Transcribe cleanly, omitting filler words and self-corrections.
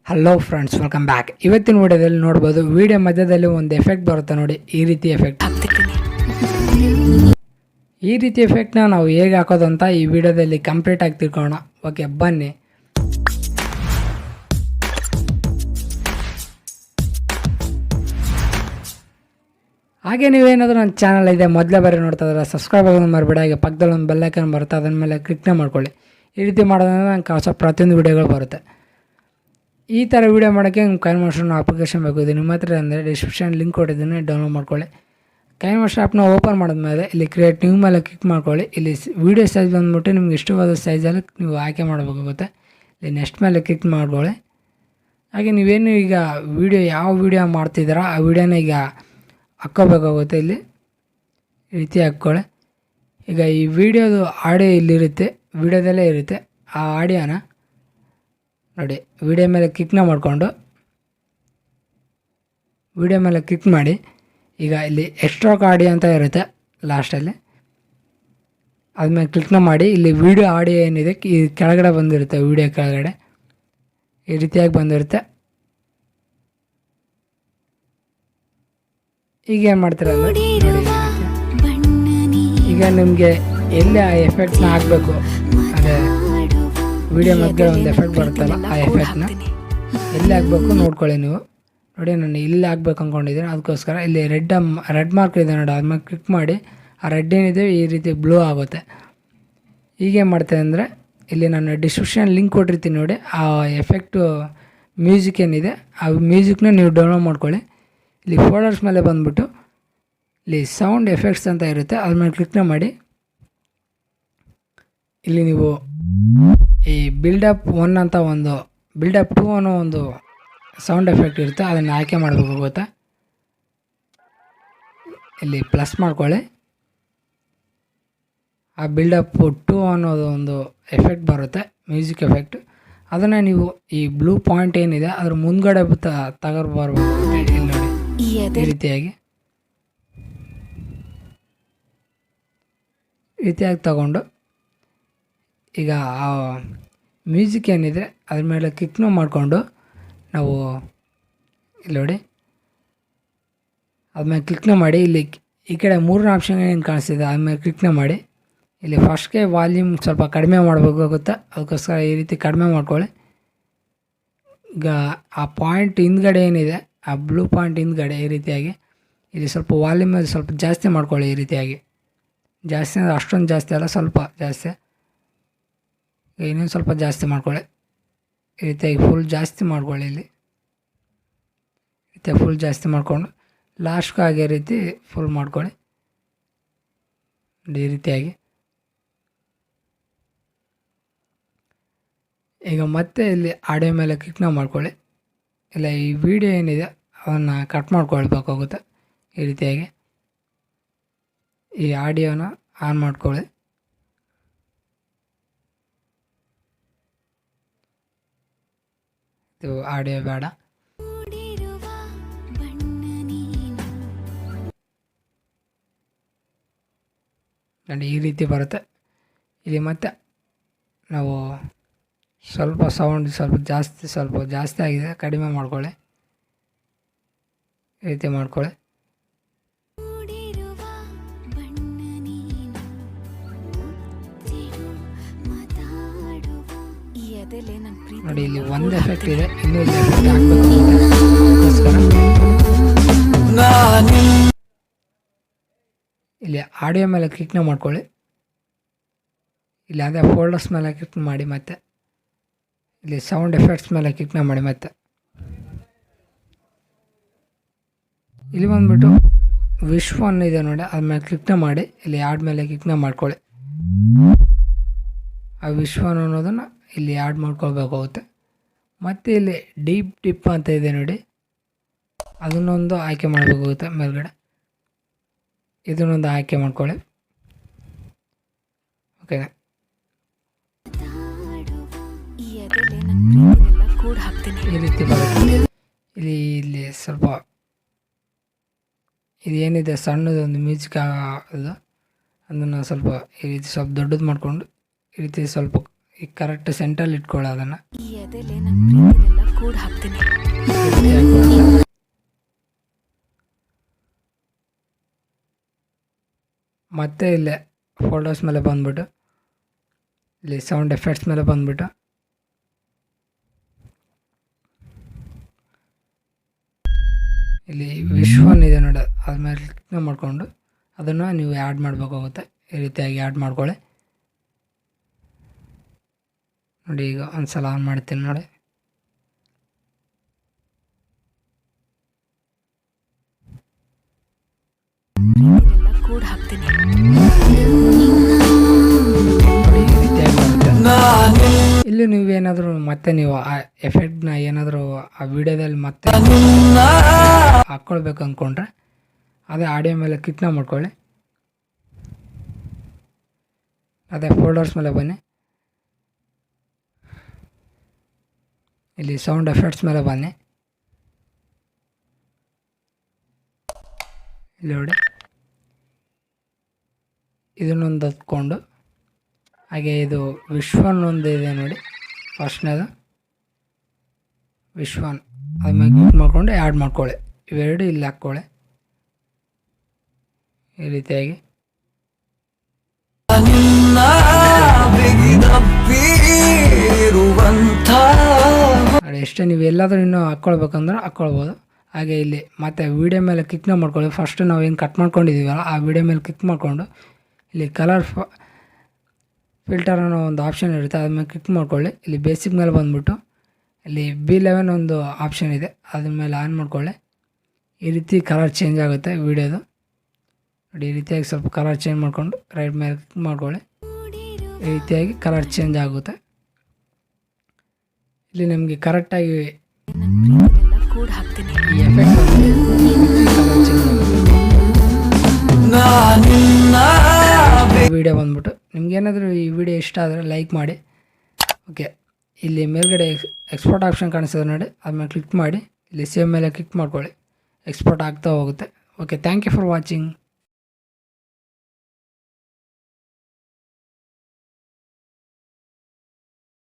Hello friends, welcome back. ಇವತ್ತಿನ ವಿಡಿಯೋದಲ್ಲಿ ನೋಡ್ಬೋದು, ವಿಡಿಯೋ ಮಧ್ಯದಲ್ಲಿ ಒಂದು ಎಫೆಕ್ಟ್ ಬರುತ್ತೆ ನೋಡಿ. ಈ ರೀತಿ ಎಫೆಕ್ಟ್ನ ನಾವು ಹೇಗೆ ಹಾಕೋದು ಅಂತ ಈ ವಿಡಿಯೋದಲ್ಲಿ ಕಂಪ್ಲೀಟ್ ಆಗಿ ತಿಳ್ಕೊಳ್ಳೋಣ. ಓಕೆ, ಬನ್ನಿ. ಹಾಗೆ ನೀವೇನಾದರೂ ನನ್ನ ಚಾನಲ್ ಇದೆ ಮೊದಲೇ ಬಾರಿ ನೋಡ್ತಾ ಇದ್ದಾರೆ, ಸಬ್ಸ್ಕ್ರೈಬ್ ಆಗೋದು ಮರಿಬೇಡಿ. ಹಾಗೆ ಪಕ್ಕದಲ್ಲಿ ಒಂದು ಬೆಲ್ ಐಕಾನ್ ಬರುತ್ತೆ, ಅದರ ಮೇಲೆ ಕ್ಲಿಕ್ನ ಮಾಡ್ಕೊಳ್ಳಿ. ಈ ರೀತಿ ಮಾಡೋದ್ರಿಂದ ನಂಗೆ ಹೊಸ ಪ್ರತಿಯೊಂದು ವಿಡಿಯೋಗಳು ಬರುತ್ತೆ. ಈ ಥರ ವೀಡಿಯೋ ಮಾಡೋಕ್ಕೆ ನಿಮ್ಮ ಕೈನ್ಮಾಸ್ಟರ್ ಅಪ್ಲಿಕೇಶನ್ ಬೇಕು. ಇದು ನಿಮ್ಮ ಹತ್ರ ಅಂದರೆ ಡಿಸ್ಕ್ರಿಪ್ಷನ್ ಲಿಂಕ್ ಕೊಟ್ಟಿದ್ದೀನಿ, ಡೌನ್ಲೋಡ್ ಮಾಡ್ಕೊಳ್ಳಿ. ಕೈನ್ಮಾಸ್ಟರ್ ಆ್ಯಪ್ನ ಓಪನ್ ಮಾಡಿದ್ಮೇಲೆ ಇಲ್ಲಿ ಕ್ರಿಯೇಟ್ ನ್ಯೂ ಮೇಲೆ ಕ್ಲಿಕ್ ಮಾಡ್ಕೊಳ್ಳಿ. ಇಲ್ಲಿ ವೀಡಿಯೋ ಸೈಜ್ ಬಂದುಬಿಟ್ಟು ನಿಮ್ಗೆ ಇಷ್ಟವಾದ ಸೈಜಲ್ಲಿ ನೀವು ಆಯ್ಕೆ ಮಾಡಬೇಕಾಗುತ್ತೆ. ಇಲ್ಲಿ ನೆಕ್ಸ್ಟ್ ಮೇಲೆ ಕ್ಲಿಕ್ ಮಾಡ್ಕೊಳ್ಳಿ. ಹಾಗೆ ನೀವೇನು ಈಗ ಯಾವ ವೀಡಿಯೋ ಮಾಡ್ತಿದ್ದೀರಾ ಆ ವೀಡಿಯೋನ ಈಗ ಹಾಕ್ಕೋಬೇಕಾಗುತ್ತೆ. ಇಲ್ಲಿ ಈ ರೀತಿ ಹಾಕ್ಕೊಳ್ಳಿ. ಈಗ ಈ ವಿಡಿಯೋದು ಆಡಿಯೋ ಇಲ್ಲಿರುತ್ತೆ, ವಿಡಿಯೋದಲ್ಲೇ ಇರುತ್ತೆ. ಆ ಆಡಿಯೋನ ನೋಡಿ, ವಿಡಿಯೋ ಮೇಲೆ ಕ್ಲಿಕ್ನ ಮಾಡಿಕೊಂಡು ವಿಡಿಯೋ ಮೇಲೆ ಕ್ಲಿಕ್ ಮಾಡಿ. ಈಗ ಇಲ್ಲಿ ಎಕ್ಸ್ಟ್ರಾಕ್ ಆಡಿಯೋ ಅಂತ ಇರುತ್ತೆ ಲಾಸ್ಟಲ್ಲಿ, ಅದ್ಮೇಲೆ ಕ್ಲಿಕ್ನ ಮಾಡಿ. ಇಲ್ಲಿ ವಿಡಿಯೋ ಆಡಿಯೋ ಏನಿದೆ ಈ ಕೆಳಗಡೆ ಬಂದಿರುತ್ತೆ, ವಿಡಿಯೋ ಕೆಳಗಡೆ ಈ ರೀತಿಯಾಗಿ ಬಂದಿರುತ್ತೆ. ಈಗ ಏನು ಮಾಡ್ತೀರ ಅಂದರೆ ಈಗ ನಿಮಗೆ ಎಲ್ಲಿ ಆ ಎಫೆಕ್ಟ್ನ ಹಾಕಬೇಕು, ಅದೇ ವಿಡಿಯೋ ಮಧ್ಯೆ ಒಂದು ಎಫೆಕ್ಟ್ ಬರುತ್ತಲ್ಲ, ಆ ಎಫೆಕ್ಟ್ನ ಎಲ್ಲಿ ಹಾಕಬೇಕು ನೋಡ್ಕೊಳ್ಳಿ. ನೀವು ನೋಡಿ, ನಾನು ಇಲ್ಲಿ ಹಾಕ್ಬೇಕು ಅಂದ್ಕೊಂಡಿದ್ದೀನಿ. ಅದಕ್ಕೋಸ್ಕರ ಇಲ್ಲಿ ರೆಡ್ ಮಾರ್ಕ್ ಇದೆ ನೋಡಿ, ಅದ್ಮೇಲೆ ಕ್ಲಿಕ್ ಮಾಡಿ. ಆ ರೆಡ್ ಏನಿದೆ ಈ ರೀತಿ ಬ್ಲೂ ಆಗುತ್ತೆ. ಈಗೇನು ಮಾಡ್ತೇನೆ ಅಂದರೆ ಇಲ್ಲಿ ನಾನು ಡಿಸ್ಕ್ರಿಪ್ಷನ್ ಲಿಂಕ್ ಕೊಟ್ಟಿರ್ತೀನಿ ನೋಡಿ, ಆ ಎಫೆಕ್ಟು ಮ್ಯೂಸಿಕ್ ಏನಿದೆ ಆ ಮ್ಯೂಸಿಕ್ನ ನೀವು ಡೌನ್ಲೋಡ್ ಮಾಡ್ಕೊಳ್ಳಿ. ಇಲ್ಲಿ ಫೋಲ್ಡರ್ಸ್ ಮೇಲೆ ಬಂದುಬಿಟ್ಟು ಇಲ್ಲಿ ಸೌಂಡ್ ಎಫೆಕ್ಟ್ಸ್ ಅಂತ ಇರುತ್ತೆ, ಅದ್ರ ಮೇಲೆ ಕ್ಲಿಕ್ನ ಮಾಡಿ. ಇಲ್ಲಿ ನೀವು ಈ ಬಿಲ್ಡಪ್ 1 ಅಂತ ಒಂದು ಬಿಲ್ಡಪ್ 2 ಅನ್ನೋ ಒಂದು ಸೌಂಡ್ ಎಫೆಕ್ಟ್ ಇರುತ್ತೆ, ಅದನ್ನು ಆಯ್ಕೆ ಮಾಡಬೇಕಾಗುತ್ತೆ. ಇಲ್ಲಿ ಪ್ಲಸ್ ಮಾಡ್ಕೊಳ್ಳಿ. ಆ ಬಿಲ್ಡಪ್ 2 ಅನ್ನೋದು ಒಂದು ಎಫೆಕ್ಟ್ ಬರುತ್ತೆ, ಮ್ಯೂಸಿಕ್ ಎಫೆಕ್ಟ್. ಅದನ್ನು ನೀವು ಈ ಬ್ಲೂ ಪಾಯಿಂಟ್ ಏನಿದೆ ಅದ್ರ ಮುಂದ್ಗಡೆ ತಗೊಬರ್ಬೇಕು. ಇಲ್ಲಿ ನೋಡಿ, ಈ ರೀತಿಯಾಗಿ ತಗೊಂಡು ಈಗ ಆ ಮ್ಯೂಸಿಕ್ ಏನಿದೆ ಅದ್ರ ಮೇಲೆ ಕ್ಲಿಕ್ನೂ ಮಾಡಿಕೊಂಡು ನಾವು ಇಲ್ಲಿ ನೋಡಿ ಅದ್ಮೇಲೆ ಕ್ಲಿಕ್ನ ಮಾಡಿ. ಇಲ್ಲಿ ಈ ಕಡೆ 3 ಆಪ್ಷನ್ ಏನು ಕಾಣಿಸ್ತಿದೆ ಅದ್ಮೇಲೆ ಕ್ಲಿಕ್ನ ಮಾಡಿ. ಇಲ್ಲಿ ಫಸ್ಟ್ಗೆ ವಾಲ್ಯೂಮ್ ಸ್ವಲ್ಪ ಕಡಿಮೆ ಮಾಡಬೇಕಾಗುತ್ತೆ, ಅದಕ್ಕೋಸ್ಕರ ಈ ರೀತಿ ಕಡಿಮೆ ಮಾಡ್ಕೊಳ್ಳಿ. ಈಗ ಆ ಪಾಯಿಂಟ್ ಹಿಂದ್ಗಡೆ ಏನಿದೆ, ಆ ಬ್ಲೂ ಪಾಯಿಂಟ್ ಹಿಂದ್ಗಡೆ ಈ ರೀತಿಯಾಗಿ ಇಲ್ಲಿ ಸ್ವಲ್ಪ ವಾಲ್ಯೂಮ್ ಸ್ವಲ್ಪ ಜಾಸ್ತಿ ಮಾಡ್ಕೊಳ್ಳಿ. ಈ ರೀತಿಯಾಗಿ ಜಾಸ್ತಿ ಅಂದರೆ ಅಷ್ಟೊಂದು ಜಾಸ್ತಿ ಅಲ್ಲ, ಸ್ವಲ್ಪ ಜಾಸ್ತಿ. ಇನ್ನೊಂದು ಸ್ವಲ್ಪ ಜಾಸ್ತಿ ಮಾಡ್ಕೊಳ್ಳಿ. ಈ ರೀತಿಯಾಗಿ ಫುಲ್ ಜಾಸ್ತಿ ಮಾಡ್ಕೊಳ್ಳಿ. ಇಲ್ಲಿ ಈ ರೀತಿ ಫುಲ್ ಜಾಸ್ತಿ ಮಾಡಿಕೊಂಡು ಲಾಸ್ಟ್ಗೆ ಆಗೋ ರೀತಿ ಫುಲ್ ಮಾಡ್ಕೊಳ್ಳಿ. ಈ ರೀತಿಯಾಗಿ ಈಗ ಮತ್ತೆ ಇಲ್ಲಿ ಆಡಿಯೋ ಮೇಲೆ ಕ್ಲಿಕ್ನ ಮಾಡ್ಕೊಳ್ಳಿ. ಇಲ್ಲ ಈ ವಿಡಿಯೋ ಏನಿದೆ ಅದನ್ನು ಕಟ್ ಮಾಡ್ಕೊಳ್ಬೇಕಾಗುತ್ತೆ. ಈ ರೀತಿಯಾಗಿ ಈ ಆಡಿಯೋನ ಆನ್ ಮಾಡ್ಕೊಳ್ಳಿ. ಇದು ಆಡಿಯೋ ಬೇಡ. ನೋಡಿ, ಈ ರೀತಿ ಬರುತ್ತೆ. ಇಲ್ಲಿ ಮತ್ತೆ ನಾವು ಸ್ವಲ್ಪ ಸೌಂಡ್ ಸ್ವಲ್ಪ ಜಾಸ್ತಿ ಆಗಿದೆ, ಕಡಿಮೆ ಮಾಡ್ಕೊಳ್ಳಿ. ಈ ರೀತಿ ಮಾಡ್ಕೊಳ್ಳಿ. ನೋಡಿ, ಇಲ್ಲಿ ಒಂದು ಎಫೆಕ್ಟ್ ಇದೆ, ಇನ್ನೂ ಇಲ್ಲಿ ಎಫೆಕ್ಟ್ ಹಾಕಬೇಕು. ಇಲ್ಲಿ ಆಡಿಯೋ ಮೇಲೆ ಕ್ಲಿಕ್ನ ಮಾಡ್ಕೊಳ್ಳಿ. ಇಲ್ಲಿ ಅದೇ ಫೋಲ್ಡರ್ಸ್ ಮೇಲೆ ಕ್ಲಿಕ್ ಮಾಡಿ. ಮತ್ತೆ ಇಲ್ಲಿ ಸೌಂಡ್ ಎಫೆಕ್ಟ್ಸ್ ಮೇಲೆ ಕ್ಲಿಕ್ನ ಮಾಡಿ. ಮತ್ತೆ ಇಲ್ಲಿ ಬಂದುಬಿಟ್ಟು ವಿಶ್ವನ್ ಇದೆ ನೋಡಿ, ಅದ್ಮೇಲೆ ಕ್ಲಿಕ್ನ ಮಾಡಿ. ಇಲ್ಲಿ ಆಡ್ ಮೇಲೆ ಕ್ಲಿಕ್ನ ಮಾಡ್ಕೊಳ್ಳಿ. ಆ ವಿಶ್ವನ್ ಅನ್ನೋದನ್ನು ಇಲ್ಲಿ ಆ್ಯಡ್ ಮಾಡ್ಕೊಳ್ಬೇಕಾಗುತ್ತೆ. ಮತ್ತು ಇಲ್ಲಿ ಡಿಪ್ ಅಂತ ಇದೆ ನೋಡಿ, ಅದನ್ನೊಂದು ಆಯ್ಕೆ ಮಾಡಬೇಕಾಗುತ್ತೆ ಮೇಲ್ಗಡೆ. ಇದನ್ನೊಂದು ಆಯ್ಕೆ ಮಾಡ್ಕೊಳ್ಳಿ. ಓಕೆ, ಈ ರೀತಿ ಬರುತ್ತೆ. ಇಲ್ಲಿ ಸ್ವಲ್ಪ ಇದೇನಿದೆ ಸಣ್ಣದೊಂದು ಮ್ಯೂಸಿಕ್ ಅದು, ಅದನ್ನು ಸ್ವಲ್ಪ ಈ ರೀತಿ ಸ್ವಲ್ಪ ದೊಡ್ಡದು ಮಾಡಿಕೊಂಡು ಈ ರೀತಿ ಸ್ವಲ್ಪ ಈಗ ಕರೆಕ್ಟ್ ಸೆಂಟ್ರಲ್ಲಿ ಇಟ್ಕೊಳ್ಳೋ ಅದನ್ನು. ಮತ್ತೆ ಇಲ್ಲೇ ಫೋಲ್ಡರ್ಸ್ ಮೇಲೆ ಬಂದ್ಬಿಟ್ಟು ಇಲ್ಲಿ ಸೌಂಡ್ ಎಫೆಕ್ಟ್ಸ್ ಮೇಲೆ ಬಂದ್ಬಿಟ್ಟು ಇಲ್ಲಿ ವಿಶ್ವನ್ ಇದೆ ನೋಡಿ, ಅದ್ಮೇಲೆ ಕ್ಲಿಕ್ ಮಾಡಿಕೊಂಡು ಅದನ್ನು ನೀವು ಆ್ಯಡ್ ಮಾಡಬೇಕಾಗುತ್ತೆ. ಈ ರೀತಿಯಾಗಿ ಆ್ಯಡ್ ಮಾಡ್ಕೊಳ್ಳಿ. ನೋಡಿ ಈಗ ಒಂದು ಸಲ ಆನ್ ಮಾಡ್ತೀನಿ ನೋಡಿ. ಇಲ್ಲಿ ನೀವೇನಾದರೂ ಮತ್ತೆ ನೀವು ಆ ಎಫೆಕ್ಟ್ನ ಏನಾದರೂ ಆ ವಿಡಿಯೋದಲ್ಲಿ ಮತ್ತೆ ಹಾಕ್ಕೊಳ್ಬೇಕು ಅಂದ್ಕೊಂಡ್ರೆ ಅದೇ ಆಡಿಯೋ ಮೇಲೆ ಕ್ಲಿಕ್ ಮಾಡ್ಕೊಳ್ಳಿ. ಅದೇ ಫೋಲ್ಡರ್ಸ್ ಮೇಲೆ ಬನ್ನಿ, ಇಲ್ಲಿ ಸೌಂಡ್ ಎಫೆಕ್ಟ್ಸ್ ಮೇಲೆ ಬನ್ನಿ. ಇಲ್ಲಿ ನೋಡಿ ಇದನ್ನೊಂದು ಹತ್ಕೊಂಡು ಹಾಗೆ ಇದು ವಿಶ್ವನ್ ಒಂದು ಇದೆ ನೋಡಿ, ಫಸ್ಟ್ನೇದು ವಿಶ್ವನ್ ಅದ್ಮೇಲೆ ಕ್ಲಿಕ್ ಮಾಡ್ಕೊಂಡು ಆ್ಯಡ್ ಮಾಡ್ಕೊಳ್ಳಿ. ಇವೆರಡು ಇಲ್ಲಿ ಹಾಕ್ಕೊಳ್ಳಿ ಈ ರೀತಿಯಾಗಿ. ನೋಡಿ ಎಷ್ಟೇ ನೀವು ಎಲ್ಲಾದರೂ ಇನ್ನೂ ಹಾಕ್ಕೊಳ್ಬೇಕಂದ್ರೆ ಹಾಕ್ಕೊಳ್ಬೋದು. ಹಾಗೆ ಇಲ್ಲಿ ಮತ್ತೆ ವೀಡಿಯೋ ಮೇಲೆ ಕ್ಲಿಕ್ ಮಾಡ್ಕೊಳ್ಳಿ. ಫಸ್ಟ್ ನಾವು ಏನು ಕಟ್ ಮಾಡ್ಕೊಂಡಿದ್ದೀವಲ್ಲ ಆ ವಿಡಿಯೋ ಮೇಲೆ ಕ್ಲಿಕ್ ಮಾಡಿಕೊಂಡು ಇಲ್ಲಿ ಕಲರ್ ಫಿಲ್ಟರ್ ಅನ್ನೋ ಒಂದು ಆಪ್ಷನ್ ಇರುತ್ತೆ, ಅದ್ರ ಮೇಲೆ ಕ್ಲಿಕ್ ಮಾಡ್ಕೊಳ್ಳಿ. ಇಲ್ಲಿ ಬೇಸಿಕ್ ಮೇಲೆ ಬಂದುಬಿಟ್ಟು ಇಲ್ಲಿ B11 ಒಂದು ಆಪ್ಷನ್ ಇದೆ, ಅದ್ರ ಮೇಲೆ ಆನ್ ಮಾಡ್ಕೊಳ್ಳಿ. ಈ ರೀತಿ ಕಲರ್ ಚೇಂಜ್ ಆಗುತ್ತೆ ವೀಡಿಯೋದು ನೋಡಿ. ಈ ರೀತಿಯಾಗಿ ಸ್ವಲ್ಪ ಕಲರ್ ಚೇಂಜ್ ಮಾಡಿಕೊಂಡು ರೈಟ್ ಮೇಲೆ ಕ್ಲಿಕ್ ಮಾಡ್ಕೊಳ್ಳಿ. ಈ ರೀತಿಯಾಗಿ ಕಲರ್ ಚೇಂಜ್ ಆಗುತ್ತೆ. ಇಲ್ಲಿ ನಿಮಗೆ ಕರೆಕ್ಟಾಗಿ ಈ ಎಫೆಕ್ಟ್ ಕಲರ್ ಚೇಂಜ್ ಆಗುತ್ತೆ. ವಿಡಿಯೋ ಬಂದ್ಬಿಟ್ಟು ನಿಮ್ಗೇನಾದರೂ ಈ ವಿಡಿಯೋ ಇಷ್ಟ ಆದರೆ ಲೈಕ್ ಮಾಡಿ. ಓಕೆ, ಇಲ್ಲಿ ಮೇಲ್ಗಡೆ ಎಕ್ಸ್ಪೋರ್ಟ್ ಆಪ್ಷನ್ ಕಾಣಿಸ್ತದೆ ನೋಡಿ, ಅದ್ಮೇಲೆ ಕ್ಲಿಕ್ ಮಾಡಿ ಇಲ್ಲಿ ಸೇವ್ ಮೇಲೆ ಕ್ಲಿಕ್ ಮಾಡ್ಕೊಳ್ಳಿ. ಎಕ್ಸ್ಪೋರ್ಟ್ ಆಗ್ತಾ ಹೋಗುತ್ತೆ. Okay, thank you for watching.